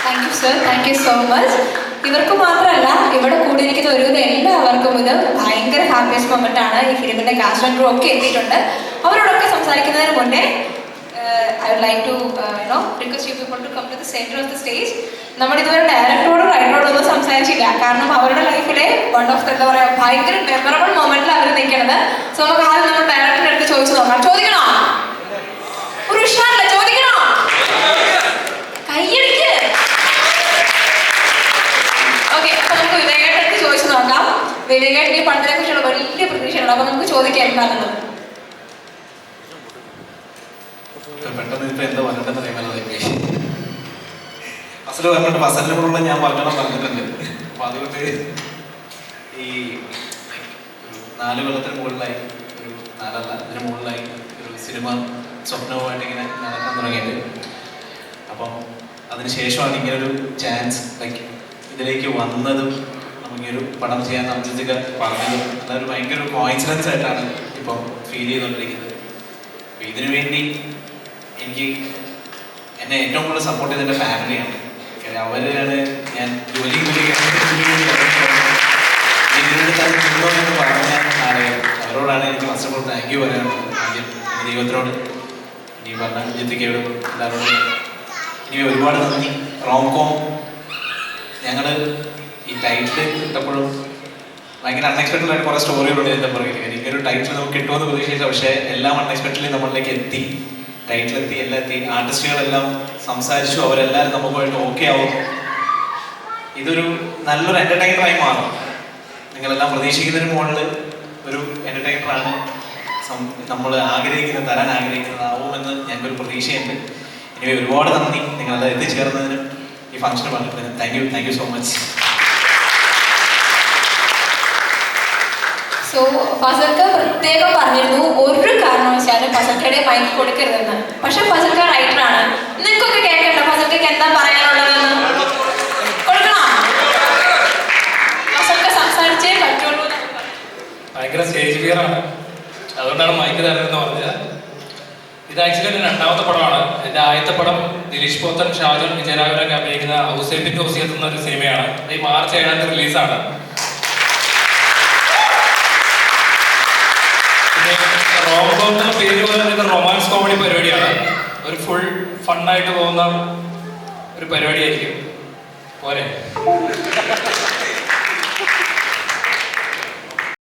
Thank you sir, thank you so much. ഇവർക്ക് മാത്രമല്ല ഇവിടെ കൂടിയിരിക്കുന്ന ഒരുവിധം എല്ലാവർക്കും ഇത് ഭയങ്കര ഹാപ്പിയസ്റ്റ് മൊമെന്റ് ആണ്. ഈ ഫിലിമിന്റെ കാസ്റ്റ് ആൻഡ് ക്രൂ ഒക്കെ എത്തിയിട്ടുണ്ട്. അവരോടൊക്കെ സംസാരിക്കുന്നതിന് മുന്നേ I would like to request you people to come to the center of the stage. നമ്മൾ ഇതുവരെ ഡയറക്ടറോടും റൈറ്ററോടും ഒന്നും സംസാരിച്ചില്ല. കാരണം അവരുടെ ലൈഫിലെ വൺ ഓഫ് എന്താ പറയുക ഭയങ്കര മെമ്മറബിൾ മൊമെന്റിൽ അവർ നിൽക്കുന്നത്. സോ നമുക്ക് ആദ്യം നമ്മൾ ഡയറക്ടറിന്റെ അടുത്ത് ചോദിച്ചു നോക്കാം. ചോദിക്കണോ? ഒരു ഉഷാറില്ല, ചോദിക്കണോ? കയ്യടിക്ക്. ഓക്കെ, അപ്പൊ നമുക്ക് വിവേകേട്ടൻ്റെ അടുത്ത് ചോദിച്ചു നോക്കാം. വിവേകേട്ടൻ ഈ പടത്തിനെ കുറിച്ചുള്ള വലിയ പ്രതീക്ഷയുണ്ട്. അപ്പൊ നമുക്ക് ചോദിക്കാം എന്താണെന്ന്. പെട്ടെന്ന് ഇപ്പൊ എന്താ പറഞ്ഞിട്ടെന്ന് അറിയാമല്ലോ. അസല് പറഞ്ഞിട്ട് ഫസലിനോടുള്ള ഞാൻ പറഞ്ഞിട്ടുണ്ട്. അപ്പൊ അതുകൊണ്ട് ഈ 4 കൊല്ലത്തിന് മുകളിലായി, ഒരു 4 അല്ല അതിന് മുകളിലായി ഒരു സിനിമ സ്വപ്നവുമായിട്ട് ഇങ്ങനെ നടക്കാൻ തുടങ്ങിയിട്ട്. അപ്പം അതിനുശേഷമാണ് ഇങ്ങനൊരു ചാൻസ് ലൈക്ക് ഇതിലേക്ക് വന്നതും നമുക്കൊരു പടം ചെയ്യാൻ അഭിജിത്തൊക്കെ പറഞ്ഞതും അതൊരു ഭയങ്കര ഒരു കോയിൻസിഡൻസ് ആയിട്ടാണ് ഇപ്പം ഫീൽ ചെയ്തുകൊണ്ടിരിക്കുന്നത്. അപ്പം ഇതിനു വേണ്ടി എനിക്ക് എന്നെ ഏറ്റവും കൂടുതൽ സപ്പോർട്ട് ചെയ്ത എൻ്റെ ഫാമിലിയാണ്. അവരാണ് ഞാൻ ജോലി എന്ന് പറഞ്ഞ ആളുകൾ. അവരോടാണ് എനിക്ക് first of all thank you പറയാനുള്ളത്. ആദ്യം ദൈവത്തിനോട്, ഇനി പറഞ്ഞ ജിത്തിക്കയോടും എല്ലാവരോടും ഇനി ഒരുപാട് നന്ദി. റോംകോം ഞങ്ങൾ ഈ ടൈറ്റിൽ കിട്ടപ്പോഴും ഭയങ്കര അൺഎക്സ്പെക്റ്റഡ് ആയിട്ട് കുറേ സ്റ്റോറികളുണ്ട് എന്താ പറയുക. എനിക്കൊരു ടൈറ്റിൽ നമുക്ക് കിട്ടുമെന്ന് പ്രതീക്ഷിച്ച, പക്ഷേ എല്ലാം അൺഎക്സ്പെക്റ്റഡ്ലി നമ്മളിലേക്ക് എത്തി. ടൈറ്റിലെത്തി, എല്ലാം എത്തി. ആർട്ടിസ്റ്റുകളെല്ലാം സംസാരിച്ചു, അവരെല്ലാവരും നമുക്കുമായിട്ട് ഓക്കെ ആവും. ഇതൊരു നല്ലൊരു എൻ്റർടൈനറായി മാറും. നിങ്ങളെല്ലാം പ്രതീക്ഷിക്കുന്നതിന് മുകളിൽ ഒരു എൻ്റർടൈനറാണ് നമ്മൾ തരാൻ ആഗ്രഹിക്കുന്നതാവുമെന്ന് ഞങ്ങൾക്കൊരു പ്രതീക്ഷയുണ്ട്. ഇനി ഒരുപാട് നന്ദി നിങ്ങളെല്ലാം എത്തിച്ചേർന്നതിനും ഈ ഫംഗ്ഷന് പങ്കെടുത്തതിനും. Thank you so much. So ഫസൽക്ക പ്രത്യേകം പറഞ്ഞിരുന്നു ഒരു കാരണവശാലും ഫസൽക്കയുടെ മൈക്ക് കൊടുക്കരുതെന്ന്. പക്ഷെ ഫസൽക്ക റൈറ്ററാണ്. നിങ്ങൾക്കൊക്കെ കേൾക്കണ്ട ഫസൽക്കയ്ക്ക് എന്താ പറയാനുള്ളതെന്ന്. കൊടുക്കണോ? ഫസൽക്ക സംസാരിച്ചേ പറ്റുള്ളൂ. ഭയങ്കര സ്റ്റേജ് ഫിയർ ആണ്, അതുകൊണ്ടാണ് മൈക്ക് തരുന്നതെന്ന് പറഞ്ഞത്. ഇത് ആക്ച്വലി എൻ്റെ 2ാമത്തെ പടമാണ്. എൻ്റെ ആദ്യത്തെ പടം ദിലീഷ് പോത്തൻ, ഷാജോൺ, വിജയരാഘവനൊക്കെ അഭിനയിക്കുന്ന ഔസേപ്പിൻ്റെ ഓസിയത്ത് എന്നൊരു സിനിമയാണ്. ഈ മാർച്ച് 7 റിലീസാണ്. റോംകോം എന്ന പേര് പോലെ തന്നെ റൊമാൻസ് കോമഡി പരിപാടിയാണ്. ഒരു ഫുൾ ഫണ്ണായിട്ട് പോകുന്ന ഒരു പരിപാടിയായിരിക്കും. പോരെ?